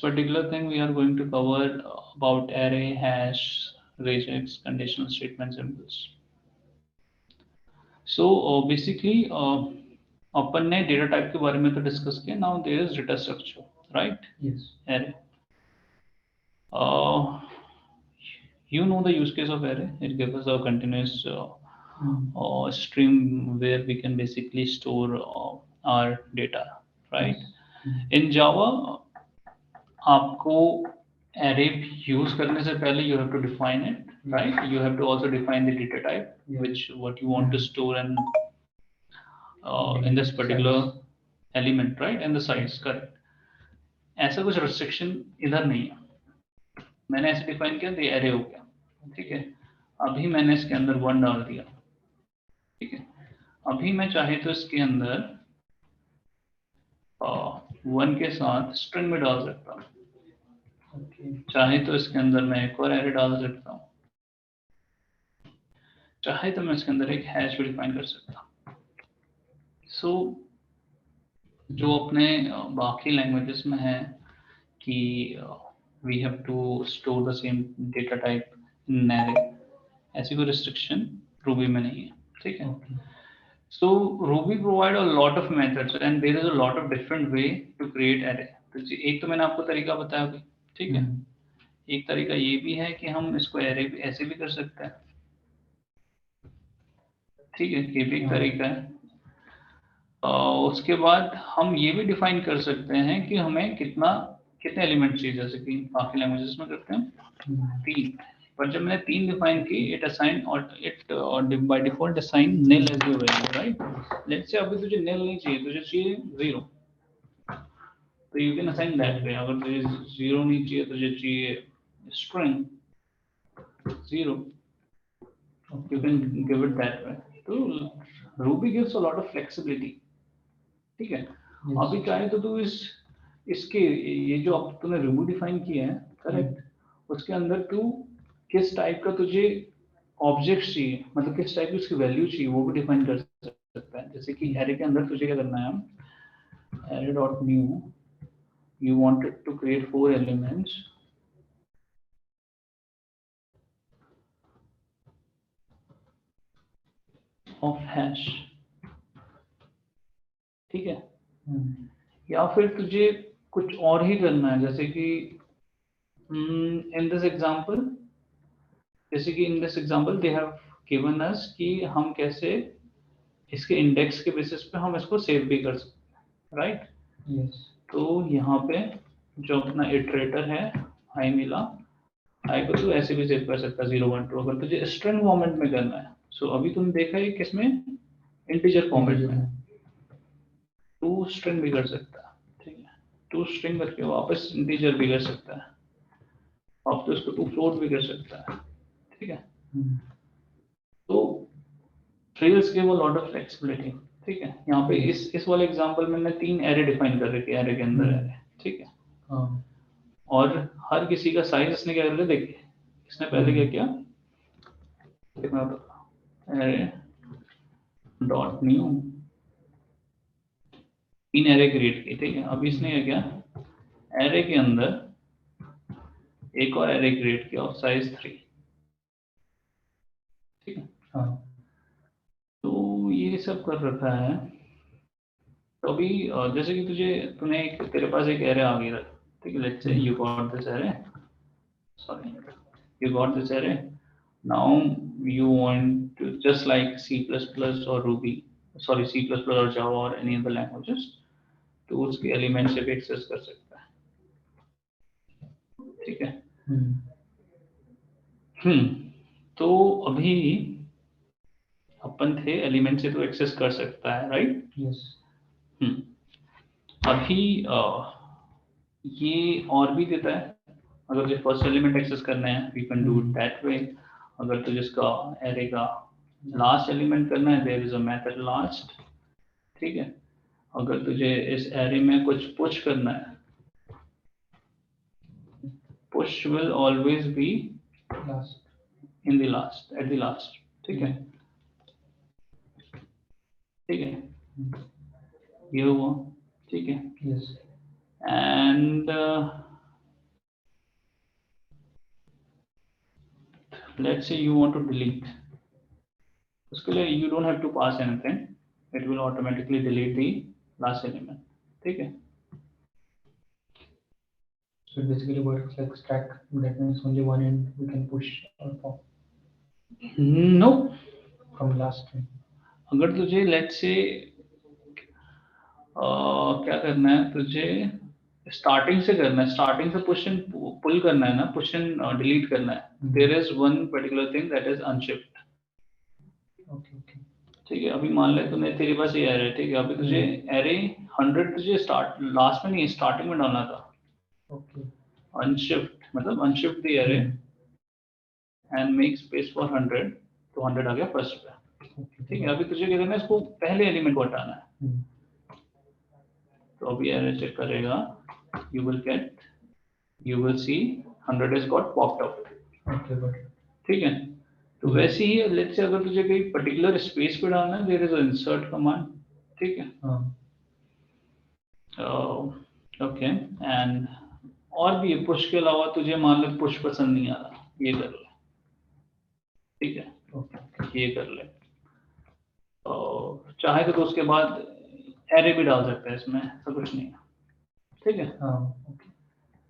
particular thing we are going to cover about array, hash, regex, conditional statement symbols. So basically अपन ने data type के बारे में तो discuss किया. Now there is data structure, right? Yes. Array. You know the use case of array. It gives us a continuous stream where we can basically store our data, right? In Java, आपको array use करने से पहले you have to define it, right? You have to also define the data type, which what you want to store and in this particular element, right? And the size, correct? ऐसा कुछ restriction इधर नहीं है. मैंने ऐसे define किया तो array हो गया, ठीक है. अभी मैंने इसके अंदर 1 डाल दिया, ठीक है. अभी मैं चाहे तो इसके अंदर 1 के साथ स्ट्रिंग में डाल सकता हूँ. चाहे तो इसके अंदर मैं एक और एरे डाल सकता हूँ. चाहे तो मैं इसके अंदर एक हैश भी डिफाइन कर सकता हूँ. सो जो अपने बाकी लैंग्वेजेस में है कि we have to store the same data type in an array, ऐसी कोई restriction Ruby में नहीं है, ठीक है. So Ruby provide a lot of methods and there is a lot of different way to create array. तो एक तो मैंने आपको तरीका बताया अभी, ठीक है. एक तरीका ये भी है कि हम इसको array ऐसे भी कर सकते हैं, ठीक है. ये भी एक तरीका है. उसके बाद हम ये भी डिफाइन कर सकते हैं कि हमें कितने एलिमेंट चाहिए, जैसे कि बाकी लैंग्वेजेस में करते हैं 3. पर जब मैंने 3 डिफाइन की, इट असाइन और it by default assign nil as your value, right? Let's say अभी तुझे nil नहीं चाहिए, तुझे चाहिए 0, तो you can assign that way. अगर तुझे 0 नहीं चाहिए, तुझे चाहिए string 0, you can give it that way. तो Ruby gives a lot of flexibility, ठीक है. अभी चाहे तो तू इसके ये जो अब तूने Ruby डिफाइन किया है, करेक्ट, उसके अंदर तू किस टाइप का तुझे ऑब्जेक्ट चाहिए, मतलब किस टाइप की उसकी वैल्यू चाहिए, वो भी डिफाइन कर सकता है. जैसे कि एरे के अंदर तुझे क्या करना है, array dot new, you wanted to create 4 elements of hash, ठीक है. या फिर तुझे कुछ और ही करना है, जैसे कि इन दिस एग्जांपल, जैसे कि in this example they have given us कि हम कैसे इसके इंडेक्स के बेसिस पे हम इसको सेव भी कर सकते हैं, राइट? यस. तो यहाँ पे जो अपना इटरेटर है आई मिला, आई को तू ऐसे भी सेव कर सकता है 0 1 2. अगर तुझे स्ट्रिंग फॉर्मेट में करना है, सो अभी तुमने देखा है किसमें, इंटीजर फॉर्मेट में, टू स्ट्रिंग भी कर सकता है, ठीक है. टू स्ट्रिंग करके वापस इंटीजर भी कर सकता है, अब तो इसको टू फ्लोट भी कर सकता है, ठीक है. तो trails give a lot of flexibility, ठीक है. यहाँ पे इस वाले एग्जांपल में मैंने 3 एरे डिफाइन कर रखे, एरे के अंदर एरे, ठीक है. और हर किसी का साइज इसने क्या कर लिया, देखिए इसने पहले क्या किया, कितना array dot new 3 array create की, ठीक है. अब इसने क्या किया, एरे के अंदर एक और एरे क्रिएट किया और साइज 3, ठीक है. तो ये सब कर रखा है. तो अभी जैसे कि तूने तेरे पास एक एरे आ गया, ठीक है. Let's say you got this array, sorry, you got this array. Now you want to, just like C++ or Ruby, sorry, C++ or Java or any other languages, तो उसके एलिमेंट से भी एक्सेस कर सकता है, ठीक है. तो अभी अपन थे एलिमेंट से तो एक्सेस कर सकता है, राइट? यस. अभी ये और भी देता है, अगर तुझे फर्स्ट एलिमेंट एक्सेस करना है, we can do it that way. अगर तुझे इसका एरे का लास्ट एलिमेंट करना है, there is a method last, ठीक है. अगर तुझे इस एरे में कुछ पुश करना है, push will always be in the last, at the last, ठीक है. ठीक है, ये हुआ, ठीक है. Yes. And let's say you want to delete, उसके लिए you don't have to pass anything, it will automatically delete the last element, ठीक है। So it basically works like stack. That means only one end we can push or pop. No, from last one. अगर तुझे let's say क्या करना है, तुझे starting से करना है, स्टार्टिंग से पुश एंड पुल करना है ना, पुश एंड डिलीट करना है, there is one particular thing that is unshift. Okay okay, ठीक है, अभी मान ले तूने, तेरे पास ये एरे, ठीक है, अभी तुझे एरे 100 तुझे स्टार्ट लास्ट में नहीं, स्टार्टिंग में डालना था। ओके, अनशिफ्ट मतलब unshift the array and make space for 100, तो 100 आ गया फर्स्ट पे, ठीक है। अभी तुझे क्या करना है, इसको पहले एलिमेंट को हटाना है, तो अभी एरे चेक करेगा, you will see 100 is got popped out, okay but ठीक है। तो वैसे ही लेट्स से अगर तुझे कोई पर्टिकुलर स्पेस पे डालना है, देयर इज इंसर्ट कमांड, ठीक है। ओके, एंड और भी पुश के अलावा तुझे मान लो पुश पसंद नहीं आ रहा, ये कर ले, ठीक है, ये कर ले, चाहे तो उसके बाद एरे भी डाल सकते हैं इसमें, ऐसा कुछ नहीं है, ठीक है।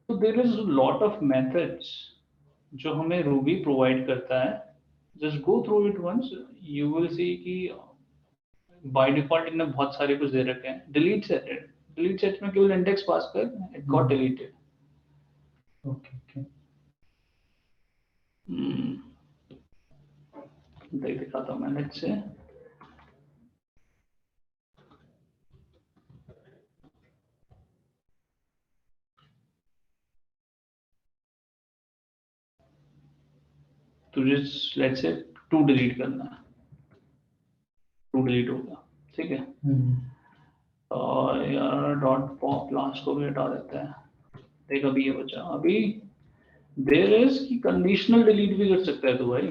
तो there is lot of methods जो हमें रूबी प्रोवाइड करता है, just go through it once, you will see कि बाय डिफॉल्ट इनने बहुत सारे कुछ दे रखे हैं। डिलीट सेट में केवल इंडेक्स पास कर, it got deleted. Okay okay, दिखाता हूँ मैं, लेट्स से तुझे लेट्स से 2 डिलीट करना है, 2 डिलीट होगा, ठीक है। और यार डॉट पॉप लास्ट को भी हटा देते हैं, देख अभी ये बचा, अभी देयर इज कि कंडीशनल डिलीट भी कर सकता है तो भाई,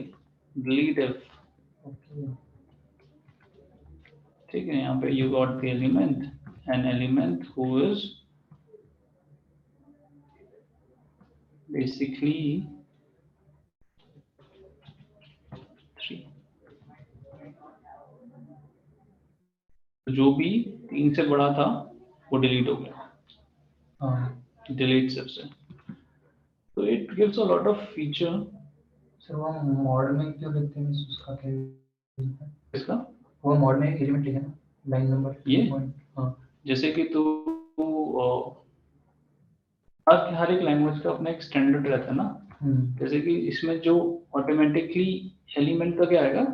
डिलीट इफ, ठीक है। यहाँ पे you got the element, an element who is basically 3, जो भी 3 से बड़ा था वो डिलीट हो गया, डिलीट सबसे, तो it gives a lot of feature. Sir वो मॉड में क्यों लिखते हैं उसका क्या है? इसका वो मॉड में एलिमेंट लिखा है, लाइन नंबर ये, हाँ, जैसे कि तू हर एक लैंग्वेज का अपना एक स्टैंडर्ड रहता है ना, जैसे कि इसमें जो ऑटोमेटिकली एलिमेंट का क्या आएगा,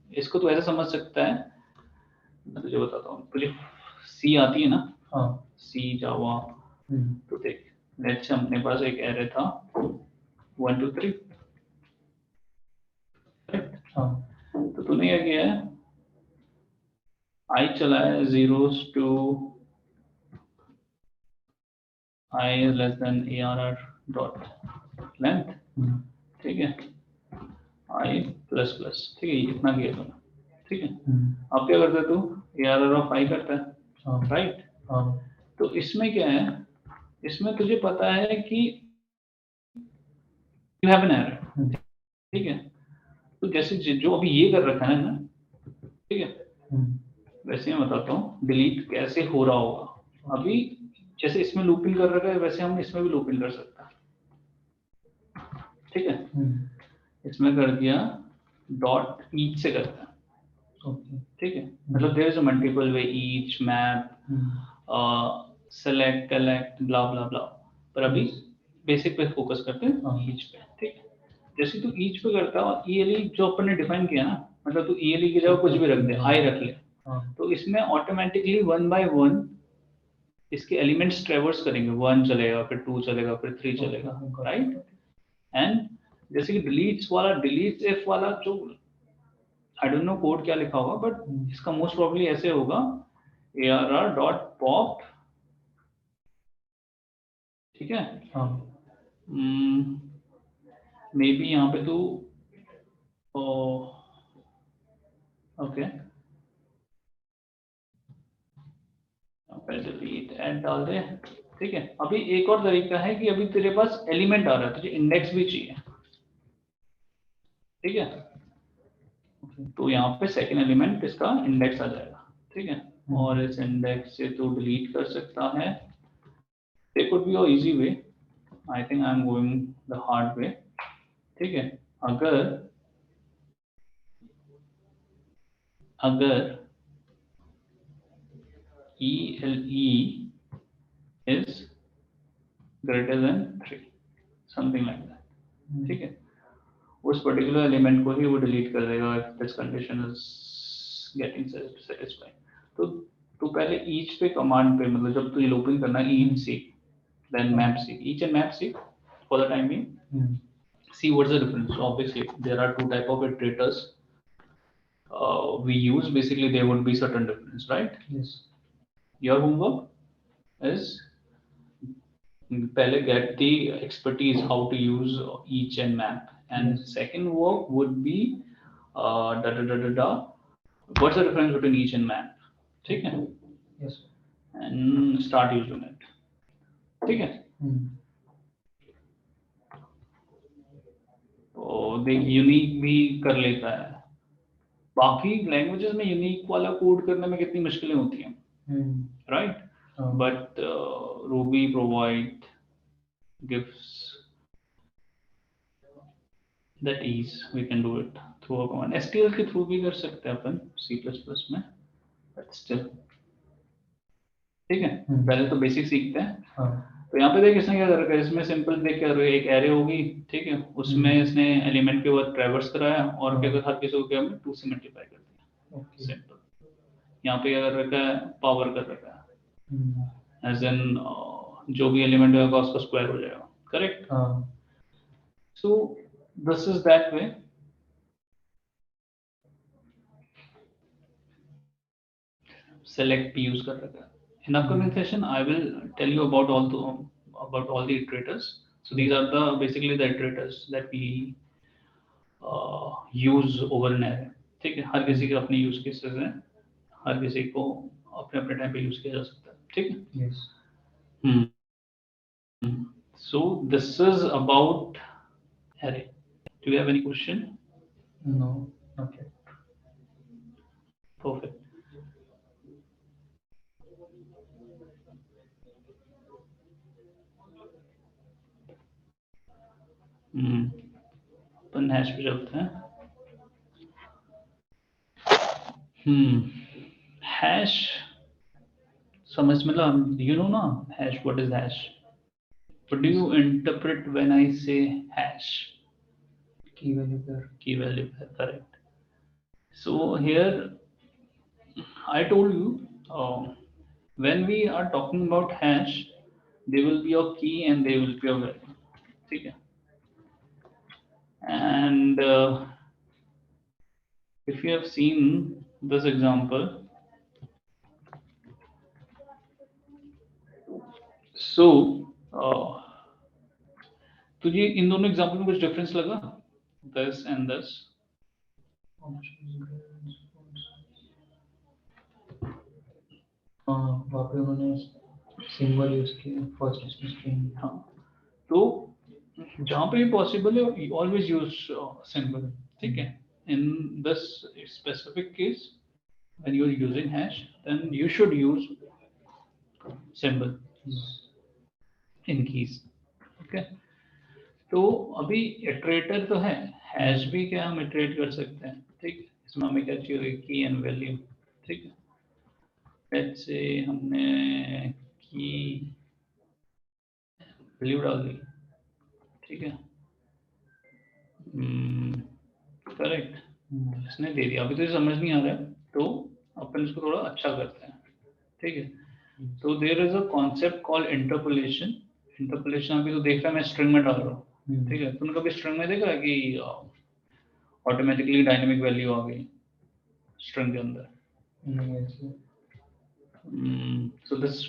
इसको तो ऐसा समझ सकता है, मैं तुझे बताता हूँ, तुझे सी आती है ना, हाँ, सी जावा, तो देख लेट्स से अपने पास एक एरे था 1 2 3, हाँ, तो तूने क्या किया है, आई चला है zeros to I is less than arr dot length, ठीक है, I प्लस प्लस, ठीक है, इतना किया तूने, ठीक है। अब क्या करता है तू, arr of I करता है, राइट। तो इसमें क्या है, इसमें तुझे पता है कि यू हैव एन एरर, ठीक है। तो जैसे जो अभी ये कर रखा है ना, ठीक है, वैसे मैं बताता हूँ डिलीट कैसे हो रहा होगा। अभी जैसे इसमें लूपिंग कर रखा है, वैसे हम इसमें भी लूपिंग कर सकते हैं, ठीक है। इसमें कर दिया डॉट ईच से करते हैं, ठीक है, मतलब there is a multiple way, each, map, select, collect, blah blah blah, पर अभी बेसिक पे फोकस करते हैं, ईच पे, ठीक है। जैसे तू ईच पे करता है, ईएलई जो अपन ने डिफाइन किया ना, मतलब तू ईएलई की जगह कुछ भी रख दे, आई रख ले, तो इसमें ऑटोमेटिकली 1 by 1 इसके एलिमेंट्स ट्रेवर्स करेंगे, 1 चलेगा, फिर 2 चलेगा, फिर 3 चलेगा, राइट। एंड जैसे कि डिलीट्स वाला, डिलीट्स इफ वाला, जो आई डोंट नो कोड क्या लिखा होगा, बट इसका मोस्ट प्रोबेबली ऐसे होगा, arr डॉट पॉप, ठीक है। मे बी यहाँ पे तू ओके, डिलीट एंड डाल दे, ठीक है। अभी एक और तरीका है कि अभी तेरे पास एलिमेंट आ रहा है, तुझे इंडेक्स भी चाहिए, ठीक है। Okay. तो यहाँ पे सेकेंड एलिमेंट इसका इंडेक्स आ जाएगा, ठीक है। और इस इंडेक्स से तो डिलीट कर सकता है। There could be a easy way. I think I am going the hard way. ठीक है। अगर ELE is greater than 3, something like that, ठीक है। उस पर्टिकुलर एलिमेंट को ही वो डिलीट कर देगा if this condition is getting satisfied। तो पहले each पे कमांड पे, मतलब जब तुझे लूपिंग करना है, each seek, then map seek, each and map seek for the time being। See what's the difference. So obviously there are two type of iterators we use. Basically there would be certain difference, right? Yes. Your homework is पहले get the expertise how to use each and map, and second work would be what's the difference between each and map, ठीक है। Yes. And start using it, ठीक है। तो देख unique भी कर लेता है। बाकी लैंग्वेजेस में यूनिक वाला कोड करने में कितनी मुश्किलें होती हैं, right? But Ruby provide gives that ease, we can do it through a command। STL के थ्रू भी कर सकते हैं अपन C++ में, but still, ठीक है। पहले तो बेसिक सीखते हैं। तो यहाँ पे देख इसने क्या कर रखा है, इसमें सिंपल देख कर एक एरे होगी, ठीक है। उसमें इसने एलिमेंट के बाद ट्रैवर्स कराया और क्या हर किसी को क्या 2 से मल्टीप्लाई कर दिया, सिंपल। यहाँ पे क्या कर रखा है, पावर कर रखा है, एज एन जो भी एलिमेंट होगा उसका स्क्वायर हो जाएगा, correct. So this is that way. select p use कर रखा है। In upcoming session I will tell you about all the iterators। So these are the basically the iterators that we use over an array, ठीक है। हर किसी के अपने use cases हैं, हर किसी को अपने अपने टाइम पे यूज किया जा सकता है, ठीक है। Yes. So this is about array। Do you have any question? No, not yet. Perfect। Upon hash पे चलते हैं। हैश समझ, मतलब you know ना hash, what is hash? What do you interpret when I say hash? Key value pair. Key value pair, correct। So here I told you when we are talking about hash, there will be a key and there will be a value, ठीक है। And if you have seen this example, so तुझे इन दोनों example में कुछ difference लगा, this and this? वहाँ पे उन्होंने सिंबल यूज किया, फर्स्ट इसमें स्ट्रिंग। हाँ, तो जहाँ पे भी पॉसिबल है ऑलवेज यूज सिंबल, ठीक है। In this specific case when you are using hash, then you should use symbol in keys, okay। तो अभी इटरेटर तो है, हैश भी क्या हम इटरेट कर सकते हैं, ठीक है। इसमें हमें क्या चाहिए, की एंड वैल्यू, ठीक है। लेट्स से हमने की वैल्यू डाल दी, ठीक है, करेक्ट। इसने दे दिया, अभी तो समझ नहीं आ रहा है, तो अपन इसको थोड़ा अच्छा करते हैं, ठीक है। तो there is a concept called interpolation. Interpolation अभी तो देख रहा है मैं स्ट्रिंग में डाल रहा हूँ, ठीक है। तुमने कभी स्ट्रिंग में देखा है कि ऑटोमेटिकली डायनेमिक वैल्यू आ गई स्ट्रिंग के अंदर? So this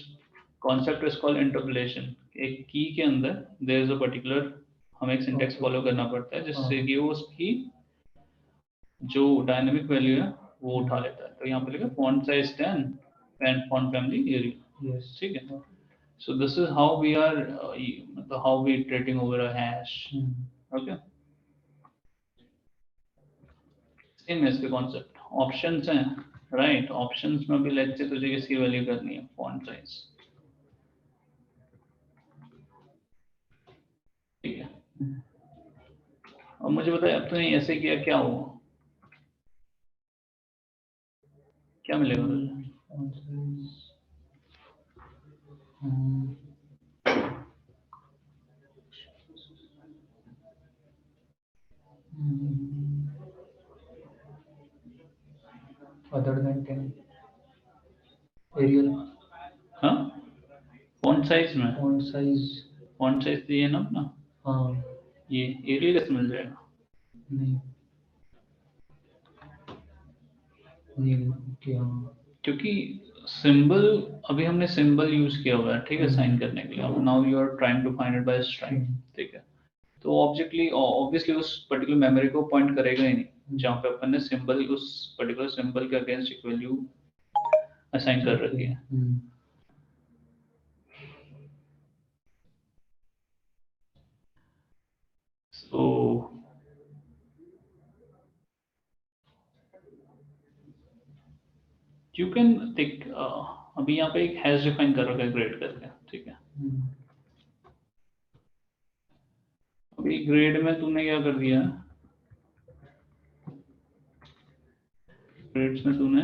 concept is called interpolation. एक की के अंदर देयर इज अ पर्टिकुलर, हमें एक सिंटेक्स फॉलो करना पड़ता है जिससे कि वो उसकी जो डायनेमिक वैल्यू है वो उठा लेता है। तो यहाँ पे लिखा font size 10 and font family area, ठीक है। So this is how we are how we iterating over a hash, okay। Same है इसके कॉन्सेप्ट, ऑप्शंस हैं राइट, ऑप्शंस में भी लेट्स से तुझे किसकी वैल्यू करनी है, फॉन्ट साइज, ठीक है। अब मुझे बताया अब तूने ऐसे किया क्या हुआ, क्या मिलेगा तुझे? Other than 10 Arial हाँ फॉन्ट साइज में, font size फॉन्ट साइज दिए ना अपना, हाँ ये एरियल कैसे मिल जाएगा? नहीं नहीं क्या क्योंकि सिंबल, अभी हमने सिंबल यूज किया हुआ है, ठीक है, साइन करने के लिए। अब now you are trying to find it by string, ठीक है, तो ऑब्जेक्टली ऑब्वियसली उस पर्टिकुलर मेमोरी को पॉइंट करेगा ही नहीं जहाँ पे अपन ने सिंबल, उस पर्टिकुलर सिंबल के अगेंस्ट एक वैल्यू असाइन कर रखी है। So you can take अभी यहाँ पे एक हैश डिफाइन कर रखा है ग्रेड करके, ठीक है। अभी ग्रेड में तूने क्या कर दिया, ग्रेड्स में तूने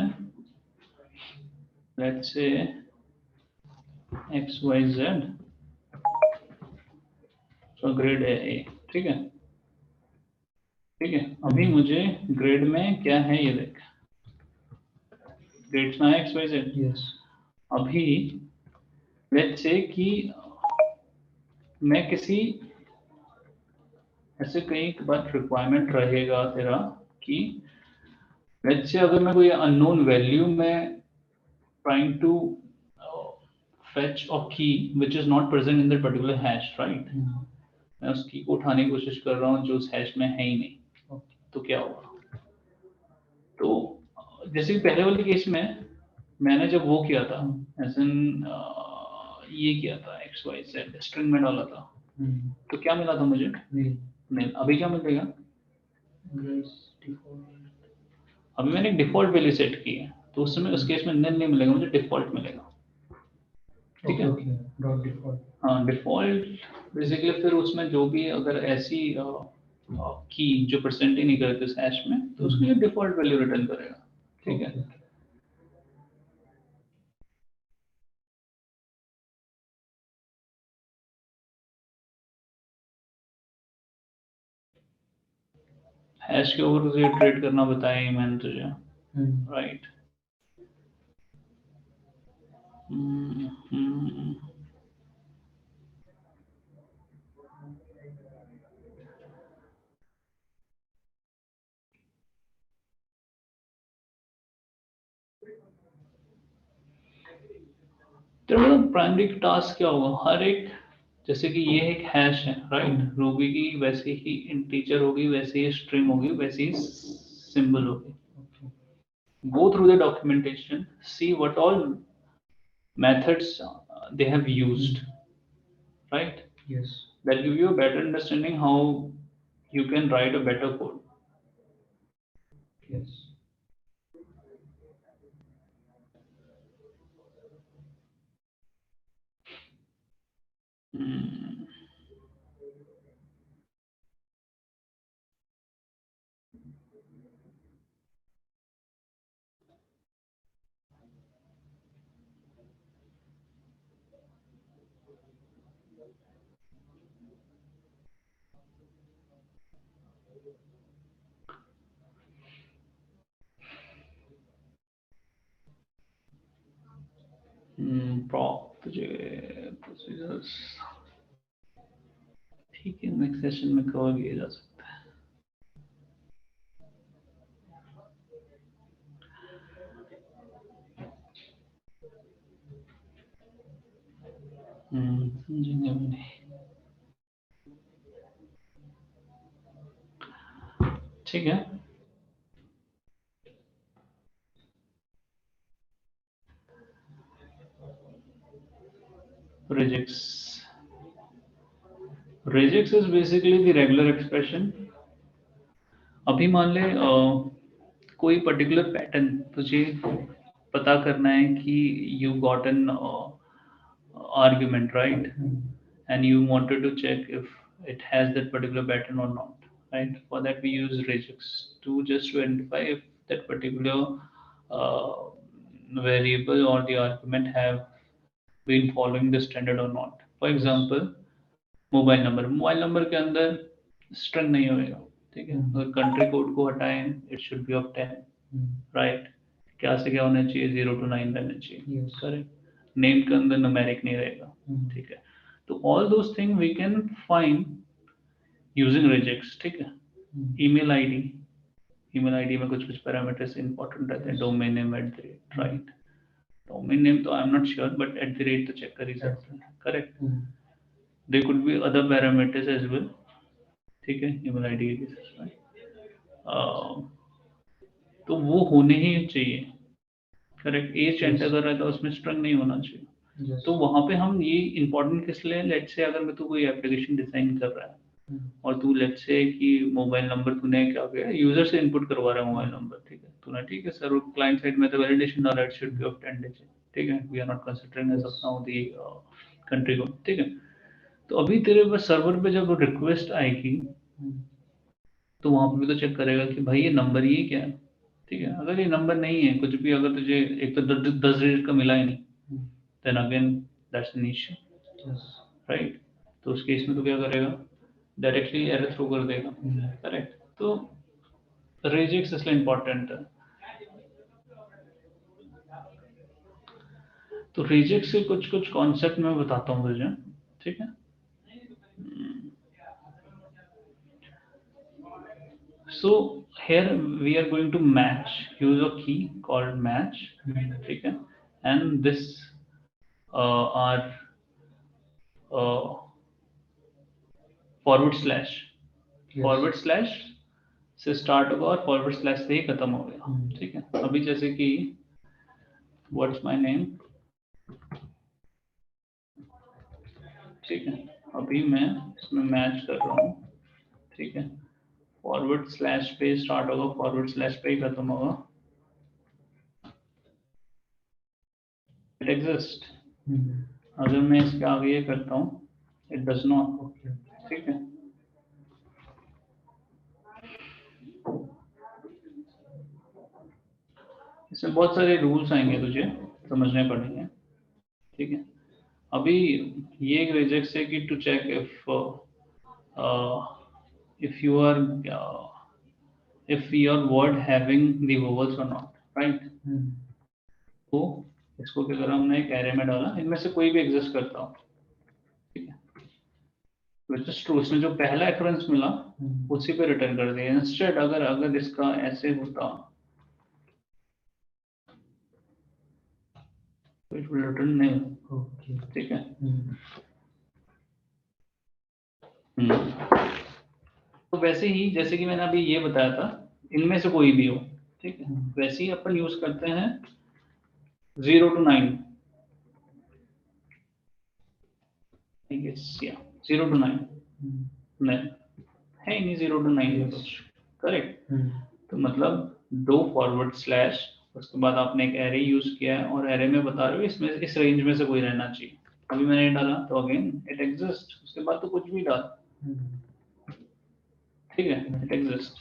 let's say x y z, तो ग्रेड है ए, ठीक है, ठीक है। अभी मुझे ग्रेड में क्या है ये देख, ग्रेड्स में एक्स वाई जेड, यस अभी लेट्स से कि मैं किसी ऐसे कई बार रिक्वायरमेंट रहेगा तेरा कि लेट्स से अगर मैं कोई अननोन वैल्यू में trying to fetch a key which is not present in that particular hash, right? मैं उस की को उठाने की कोशिश कर रहा हूँ जो उस हैश में है ही नहीं, तो क्या होगा? तो जैसे कि पहले वाले केस में मैंने जब वो किया था, एज एन ये किया था एक्स वाई जेड स्ट्रिंग में डाला था, तो क्या मिला था मुझे? नहीं। अभी क्या मिलेगा? अभी मैंने एक डिफॉल्ट वैल्यू सेट की है, तो उस समय उस केस में नल नहीं मिलेगा, मुझे डिफॉल्ट मिलेगा, ठीक है। डॉट डिफॉल्ट, हाँ डिफॉल्ट बेसिकली फिर उसमें जो भी अगर ऐसी की जो परसेंट ही नहीं करते इस हैश में, तो उसके लिए डिफॉल्ट वैल्यू रिटर्न करेगा, ठीक है। हैश के ऊपर तुझे ट्रेड करना बताया ही मैंने तुझे, राइट। तो मतलब प्राइमरी टास्क क्या होगा, हर एक, जैसे कि ये एक हैश है राइट, रूबी की वैसे ही इंटीजर होगी, वैसे ही स्ट्रिंग होगी, वैसे ही सिंबल होगी। Go through the documentation, see what all methods they have used, right? Yes. That give you a better understanding how you can write a better code. Yes. Hmm. Prop procedures, ठीक है, next session में cover किया जा सकता है। समझेंगे भी नहीं, ठीक है। regex regex is basically the regular expression। अभी मान ले कोई पर्टिकुलर पैटर्न तुझे पता करना है कि you got an argument, right? And you wanted to check if it has that particular pattern or not, right? For that we use regex to just to identify if that particular uh, variable or the argument have been following the standard or not. For example, mobile number के अंदर string नहीं होएगा, ठीक है? अगर country code को हटाएं, it should be of 10, right? क्या से क्या होना चाहिए? 0 to 9 रहना चाहिए, करेक्ट? नेम के अंदर न्यूमेरिक नहीं रहेगा, ठीक है? तो all those thing we can find using regex, ठीक है? ईमेल आईडी में कुछ पैरामीटर्स इंपॉर्टेंट रहते हैं, domain name @ right? Domain name तो I am not sure, but @ तो चेक कर ही सकते हैं, correct? There could be other parameters as well, ठीक है? ईमेल आईडी के केसेस में तो वो होने ही चाहिए, करेक्ट? एज एंटर कर रहा है तो उसमें स्ट्रिंग नहीं होना चाहिए। तो वहां पे हम ये इंपॉर्टेंट किस लिए, लेट से अगर मैं तू कोई एप्लीकेशन डिजाइन कर रहा है और तू लेट से कि मोबाइल नंबर तूने क्या किया, यूजर से इनपुट करवा रहा है मोबाइल नंबर, ठीक है? तूने ठीक है सर क्लाइंट साइड में तो वैलिडेशन डाला, it should be of 10 days, ठीक है? We are not considering as of now the country को, ठीक है? तो अभी तेरे पास सर्वर पे जब रिक्वेस्ट आएगी तो वहां पे भी तो चेक करेगा कि भाई ये नंबर ही क्या है, ठीक है? अगर ये नंबर नहीं है कुछ भी, अगर तुझे एक तो 10 डिजिट का मिला ही नहीं, then again that's an issue, right? तो उस केस में तो क्या करेगा, डायरेक्टली एरर थ्रो कर देगा, करेक्ट? तो regex इसलिए इंपॉर्टेंट है। तो regex से कुछ कॉन्सेप्ट मैं बताता हूँ तुझे, ठीक है? So here we are going to match, use a key called match, ठीक है? And this are forward slash से स्टार्ट होगा और फॉरवर्ड स्लैश से ही खत्म हो गया, ठीक है? अभी जैसे कि व्हाट्स माय नेम, ठीक है? अभी मैं इसमें मैच कर रहा हूँ, ठीक है? फॉरवर्ड स्लैश पे स्टार्ट होगा, फॉरवर्ड स्लैश पे ही खत्म होगा, इट एग्जिस्ट। अगर मैं इसके आगे ये करता हूँ, इट डज नॉट, ठीक है? इसमें बहुत सारे रूल्स आएंगे, तुझे समझने पड़ेंगे, ठीक है? अभी ये एक regex है कि to check if you are if your word having the vowels or not, right? तो इसको क्या करा हमने, एक एरे में डाला, इनमें से कोई भी एग्जिस्ट करता हो, ठीक है? which is true, इसमें जो पहला occurrence मिला उसी पे रिटर्न कर दिया। इंस्टेड अगर इसका ऐसे होता तो इट विल रिटर्न नहीं, ठीक है? तो वैसे ही जैसे कि मैंने अभी ये बताया था, इनमें से कोई भी हो, ठीक है? वैसे ही अपन यूज करते हैं 0 to 9, I guess, yeah, 0 to 9 नहीं है, नहीं 0 to 9 है कुछ, करेक्ट? तो मतलब दो फॉरवर्ड स्लैश, उसके बाद आपने एक एरे यूज किया है और एरे में बता रहे हो इसमें इस रेंज में से कोई रहना चाहिए। अभी मैंने डाला तो अगेन इट एग्जिस्ट, उसके बाद तो कुछ भी डाल, ठीक है? It exist.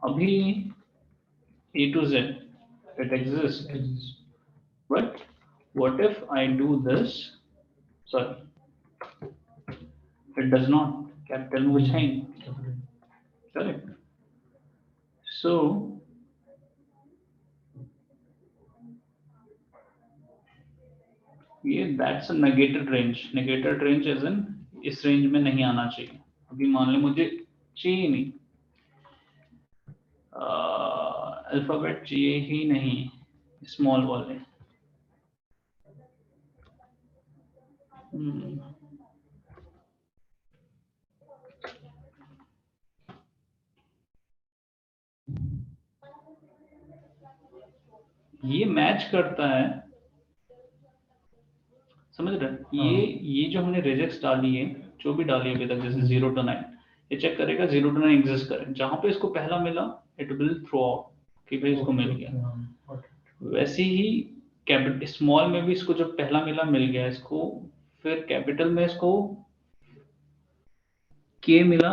अभी A to Z it exists, but what if I do this, sorry, it does not, capital में कुछ है नहीं, correct? So ये that's a negated range as in इस रेंज में नहीं आना चाहिए। अभी मान ले मुझे चाहिए नहीं, अल्फाबेट चाहिए ही नहीं, स्मॉल वाले, ये मैच करता है, समझ रहे? ये जो हमने regex डाली है, जो भी डाली है अभी तक, जैसे 0 to 9, ये चेक करेगा 0 to 9 एग्जिस्ट करे, जहां पे इसको पहला मिला इट विल थ्रो आउट, कि भाई इसको मिल गया। हाँ, वैसे ही कैपिटल स्मॉल में भी इसको जब पहला मिल गया इसको, फिर कैपिटल में इसको के मिला,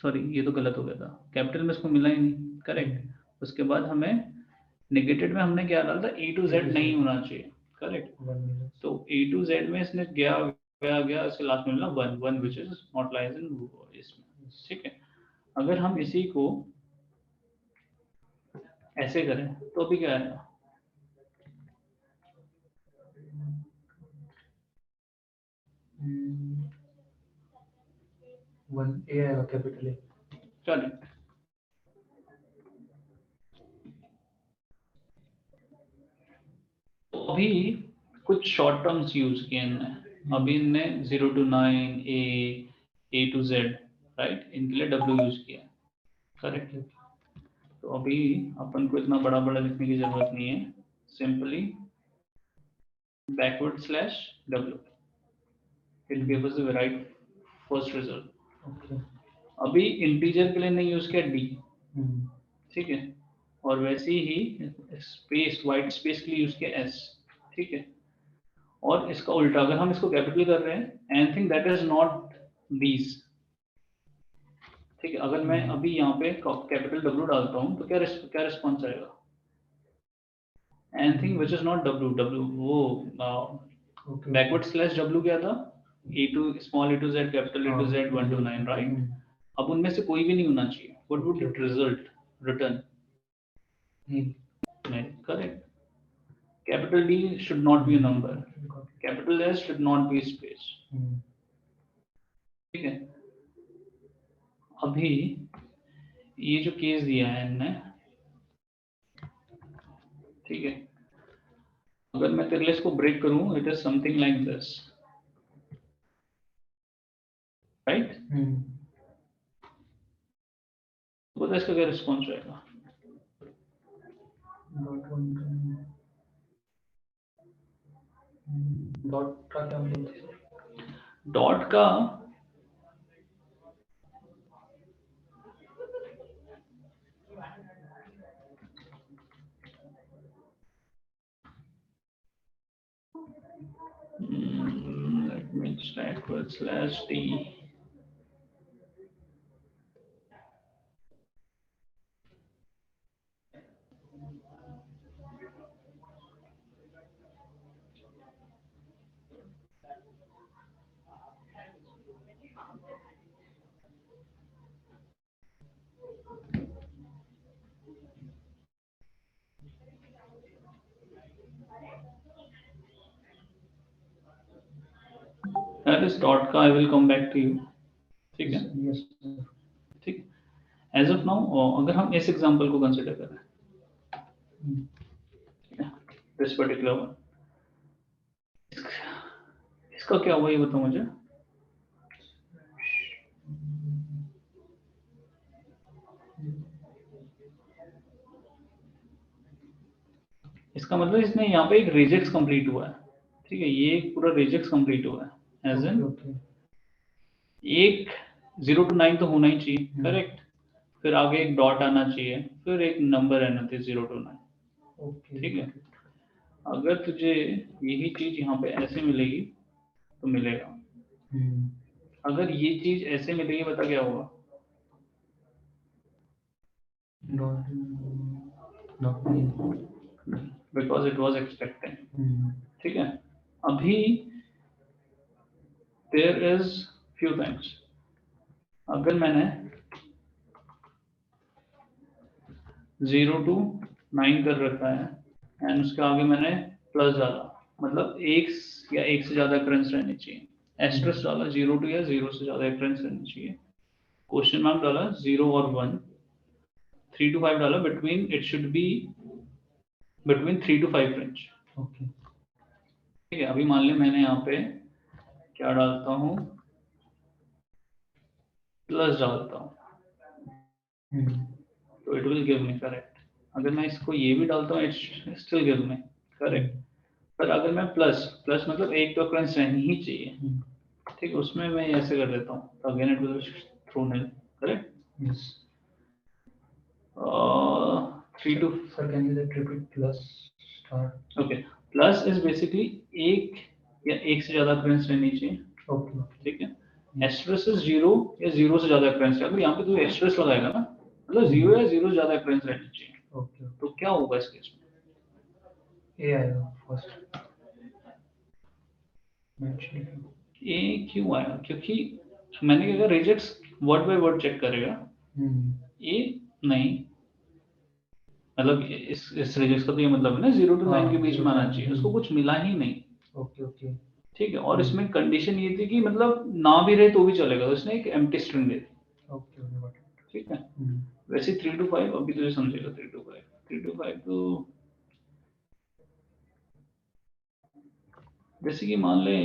सॉरी ये तो गलत हो गया था, कैपिटल में इसको मिला ही नहीं, करेक्ट। उसके बाद हमें नेगेटेड में हमने क्या डाला था, ए टू जेड नहीं होना चाहिए, करेक्ट। तो ए टू जेड में इसने गया गया गया, इसके लास्ट में मिला one, one which is not lies in इसमें, ठीक है। अगर हम इसी को ऐसे करें तो अभी क्या आएगा, वन ए आएगा, कैपिटल ए। करेक्ट। तो अभी कुछ शॉर्ट टर्म्स यूज किए इनने, अभी इनने 0 to 9 A to Z, right, इनके लिए डब्ल्यू यूज किया, करेक्ट। तो अभी अपन को इतना बड़ा बड़ा लिखने की जरूरत नहीं है, simply backward slash W, it give us the right first result. अभी इंटीजर के लिए नहीं यूज किया डी, ठीक है, और वैसे ही स्पेस, वाइट स्पेस के लिए यूज किया एस, ठीक है। और इसका उल्टा, अगर हम इसको कैपिटल कर रहे हैं, anything that is not these, ठीक है। अगर मैं अभी यहाँ पे कैपिटल डब्ल्यू डालता हूँ तो क्या रिस्पॉन्स आएगा, anything which is not W, W वो बैकवर्ड स्लैश डब्ल्यू क्या था, a to small a to z capital A to Z 1 to 9, right. अब उनमें से कोई भी नहीं होना चाहिए, what would it result, return नहीं, correct. Capital D should not be a number, capital S should not be space, ठीक है। अभी ये जो केस दिया है इनने, ठीक है, अगर मैं तेरे लिए इसको ब्रेक करूं, it is something like this, right. बता इसका क्या रिस्पॉन्स रहेगा, डॉट का क्या बोलते हैं, डॉट का let me start with slash d, that is dot का, I will come back to you, ठीक है। yes, ठीक, एज ऑफ नाउ अगर हम इस एग्जांपल को कंसीडर करें, दिस पर्टिकुलर वन, इसका क्या हुआ ये बताओ मुझे, इसका मतलब इसने यहाँ पे एक रेजेक्स कंप्लीट हुआ है, ठीक है, ये एक पूरा रेजेक्स कंप्लीट हुआ है, एज एन एक 0 to 9 तो होना ही चाहिए, करेक्ट। फिर आगे एक डॉट आना चाहिए, फिर एक नंबर आना चाहिए 0 to 9, ठीक है। अगर तुझे यही चीज यहाँ पे ऐसे मिलेगी तो मिलेगा, अगर ये चीज ऐसे मिलेगी बता क्या होगा, बिकॉज इट वॉज एक्सपेक्टिंग, ठीक है। अभी देयर इज फ्यू थिंग्स, अगर मैंने 0 to 9 कर रखा है एंड उसके आगे मैंने प्लस डाला, मतलब एक या एक से ज्यादा occurrence रहनी चाहिए, एस्ट्रस डाला 0 to या 0 से ज्यादा occurrence रहनी चाहिए, क्वेश्चन मार्क डाला 0 और 1, 3 to 5 डाला, between it should be between 3 to 5 range, ठीक है। अभी मान ले मैंने यहाँ पे क्या डालता हूँ, प्लस डालता हूँ, तो it will give me correct. अगर मैं इसको ये भी डालता हूँ, it still give me correct. पर अगर मैं प्लस प्लस मतलब एक तो occurrence रहनी ही चाहिए, ठीक है, उसमें मैं ऐसे कर देता हूँ, तो again it will throw nil, correct. 3 to Sir, can you just repeat plus star? Okay plus is basically एक या एक से ज्यादा occurrence रहनी चाहिए Okay. ठीक है एस्ट्रेस इज 0 या 0 से ज्यादा occurrence अगर यहाँ पे तू एस्ट्रेस लगाएगा ना मतलब 0 या 0 से ज्यादा occurrence रहनी चाहिए Okay. तो क्या होगा इस केस में A आएगा first. Mention. ए क्यों आया क्योंकि मैंने क्या कहा rejects word by word check करेगा ए नहीं मतलब इस रिजेक्ट्स का तो ये मतलब है ना 0 to 9 के बीच में आना चाहिए उसको कुछ मिला ही नहीं Okay. Okay. ठीक है और इसमें कंडीशन ये थी कि मतलब ना भी रहे तो भी चलेगा तो इसने एक empty string they the Okay. Okay. Got it. ठीक है वैसे 3 to 5 अभी तुझे समझेगा 3 to 5 तो जैसे कि मान ले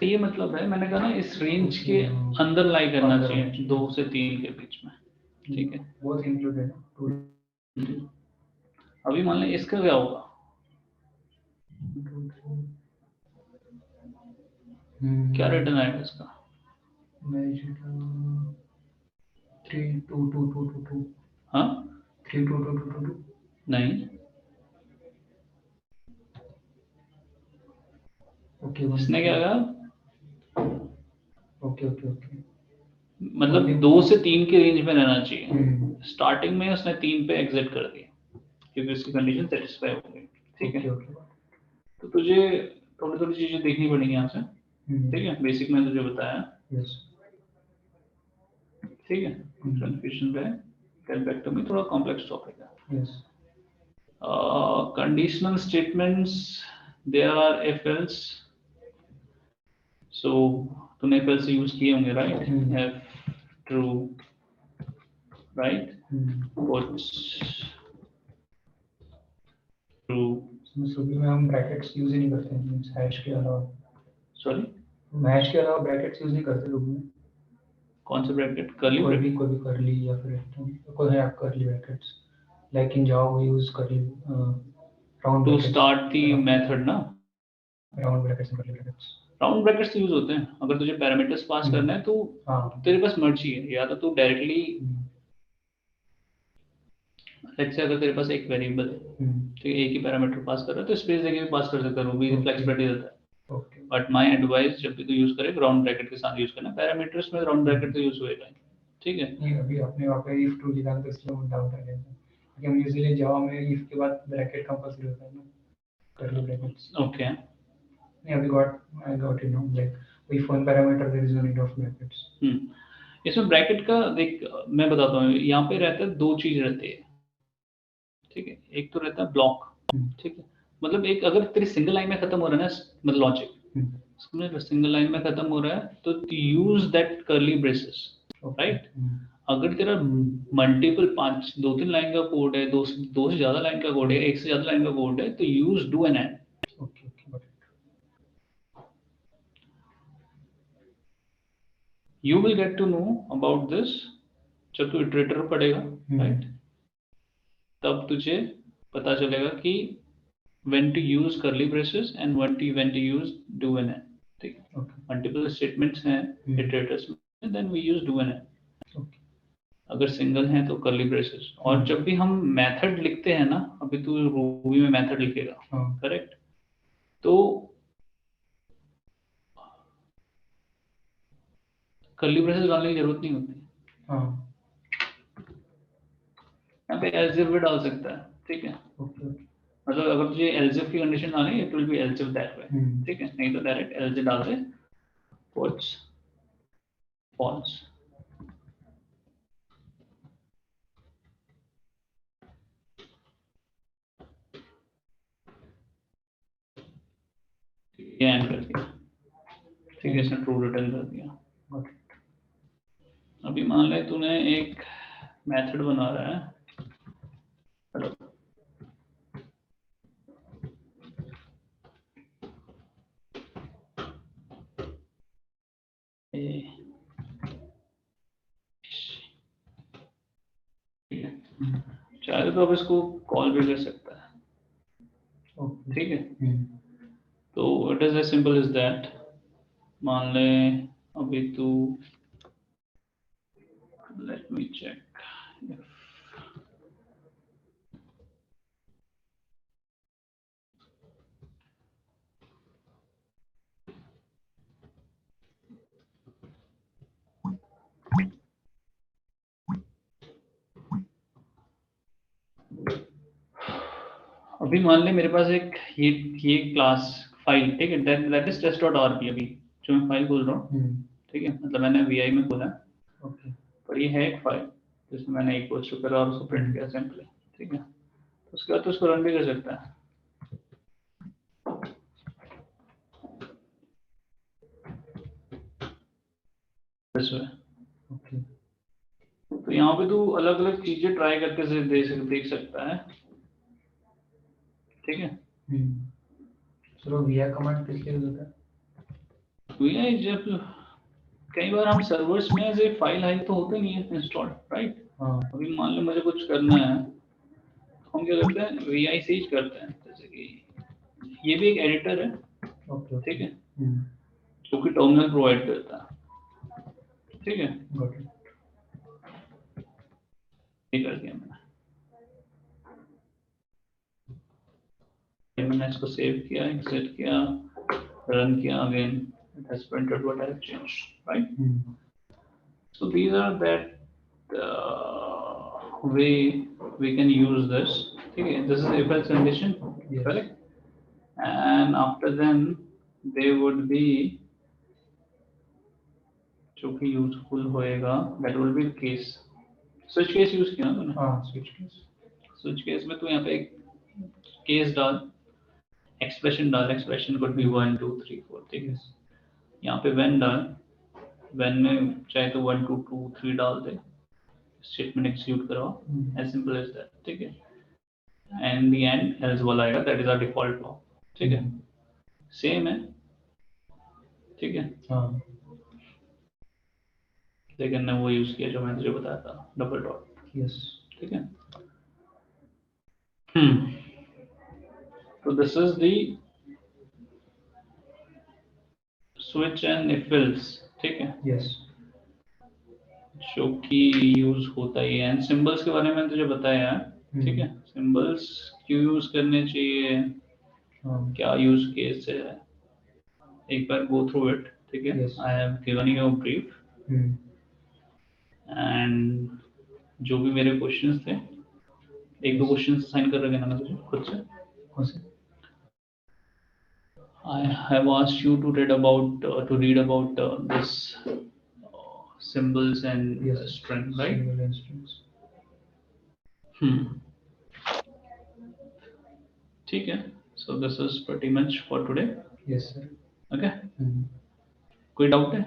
ये मतलब है मैंने कहा ना इस रेंज के अंदर लाई करना चाहिए 2 से 3 के बीच में ठीक है Both included. Two. अभी मान ले इसका क्या होगा क्या रिटर्न आएगा इसका Three two two two two two. हाँ 3 2 2 2 2 2. नहीं Okay. इसने क्या कहा Okay. Okay. Okay. मतलब 2 से 3 के रेंज में रहना चाहिए स्टार्टिंग में उसने 3 पे एग्जिट कर दिया क्योंकि उसकी कंडीशन सेटिस्फाई हो गई ठीक है तो तुझे थोड़ी थोड़ी चीजें देखनी पड़ेंगी यहाँ से ठीक है बेसिक मैंने तुझे बताया ठीक है कंफ्यूजन पे गेट बैक टू मी थोड़ा कॉम्प्लेक्स टॉपिक है conditional statements they are if else so तूने इफ एल्स यूज किए होंगे right if true right puts true सुबह में हम ब्रैकेट्स यूज ही नहीं करते हैं हैश के अलावा सॉरी हैश के अलावा ब्रैकेट्स यूज नहीं करते लोग में कौन से ब्रैकेट कर्ली ब्रैकेट कोई भी कर्ली या फिर कोई है curly brackets like in Java we use curly round to start the method ना round brackets and curly brackets round brackets use होते हैं अगर तुझे पैरामीटर्स पास करना है तो तेरे पास मर्जी है या तो तू डायरेक्टली लेट्स से अगर तेरे पास एक वेरिएबल है तो एक ही पैरामीटर पास कर रहा है तो स्पेस देके भी पास कर सकता है रूबी फ्लेक्सिबिलिटी देता है बट माय एडवाइस जब भी तू यूज करे राउंड ब्रैकेट के साथ यूज करना पैरामीटर्स में राउंड ब्रैकेट तो यूज होएगा ठीक है नहीं अभी अपने वहाँ पे if true लिखा तो इसलिए हम डाउट आ गया था क्योंकि हम यूजुअली जावा में if के बाद ब्रैकेट कंपल्सरी होता है ना कर्ली ब्रैकेट्स ओके नहीं अभी I got it now like if one parameter there is no need of brackets इसमें ब्रैकेट का देख मैं बताता हूँ यहाँ पे रहता है दो चीज रहती है ठीक है एक तो रहता है ब्लॉक ठीक है मतलब एक अगर तेरी सिंगल लाइन में खत्म हो रहा है ना मतलब लॉजिक समझ लो सिंगल लाइन में खत्म हो रहा है तो use that curly braces right अगर तेरा मल्टीपल 2-3 लाइन का कोड है दो से ज्यादा लाइन का कोड है एक से ज्यादा लाइन का कोड है तो use do and and you will get to know about this जब तू इटरेटर पढ़ेगा राइट तब तुझे पता चलेगा कि when to use curly braces and when to use do and end ठीक है मल्टीपल स्टेटमेंट्स हैं इटरेटर्स में then we use do and end अगर सिंगल है तो कर्ली ब्रेसेस और जब भी हम मेथड लिखते हैं ना अभी तू रूबी में मेथड लिखेगा करेक्ट तो कर्ली ब्रेसेस डालने की जरूरत नहीं होती यहाँ पे एल्स इफ भी डाल सकता है ठीक है मतलब अगर तुझे एल्स इफ की कंडीशन डालनी है it will be else if that way ठीक है नहीं तो डायरेक्ट एल्स डाल दे पुट्स फॉल्स ये एंड कर दिया ठीक है इसने ट्रू रिटर्न कर दिया अभी मान ले तूने एक मेथड बना रहा है हेलो तो अब इसको कॉल भी कर सकता है, ओके ठीक है। तो it is as simple as that. मान ले अभी तू, लेट मी चेक, अभी मान ले मेरे पास एक ये क्लास फाइल, ठीक है, दैट इज test.rb, अभी जो मैं फाइल खोल रहा हूँ, ठीक है, मतलब मैंने वी में खोला है, ओके पर ये है एक फाइल जिसमें मैंने एक पोस्ट करा और उसको प्रिंट किया सिंपली, ठीक है। तो उसके बाद तो उसको रन भी कर सकता है। ओके तो यहाँ पे तू अलग अलग चीजें ट्राई करके से देख सकता है, ठीक है। चलो वीआई कमांड किस लिए यूज होता है? वी जब कई बार हम सर्वर्स में ऐसे फाइल हाइल तो होते नहीं है इंस्टॉल, राइट। हाँ अभी मान लो मुझे कुछ करना है, तो हम क्या करते हैं, वी से ही करते हैं। जैसे कि ये भी एक एडिटर है, ओके ठीक है, हम्म जो कि टर्मिनल प्रोवाइड करता है, ठीक है। गॉट इट ये कर दिया मैंने इसको सेव किया, एग्जिट किया, रन किया, again it has printed what I have changed, right? So these are that way we can use this. Okay, this is if else condition, Yes. correct? And after then there would be जो कि useful होएगा, that will be case. Switch case use किया ना तूने? हाँ switch case Switch case में तू यहाँ पे एक केस डाल, एक्सप्रेशन डाल, एक्सप्रेशन could be 1 2 3 4, ठीक है। यहाँ पे when डाल, when में चाहे तो 1 2 2 3 डाल दे, स्टेटमेंट एग्जीक्यूट कराओ, एज सिंपल एज दैट, ठीक है। एंड द एंड एल्स वाला आएगा, that is our default form, ठीक है। सेम है, ठीक है, हाँ लेकिन मैं वो यूज किया जो मैंने तुझे बताया था, डबल डॉट, यस ठीक है। तो this is the switch and if else, ठीक है, यस जो कि यूज होता ही है। एंड सिंबल्स के बारे में तुझे बताया है, ठीक है। सिंबल्स क्यों यूज करने चाहिए, क्या यूज केस है, एक बार गो थ्रू इट, ठीक है। Yes. I have given you a brief, and जो भी मेरे क्वेश्चंस थे, एक दो क्वेश्चंस साइन कर रखे ना मैं तुझे खुद से। कौन से? I have asked you to read about this symbols and Yes. string, right? Symbol and strings. ठीक है, so this is pretty much for today. Yes sir. Okay, कोई डाउट है?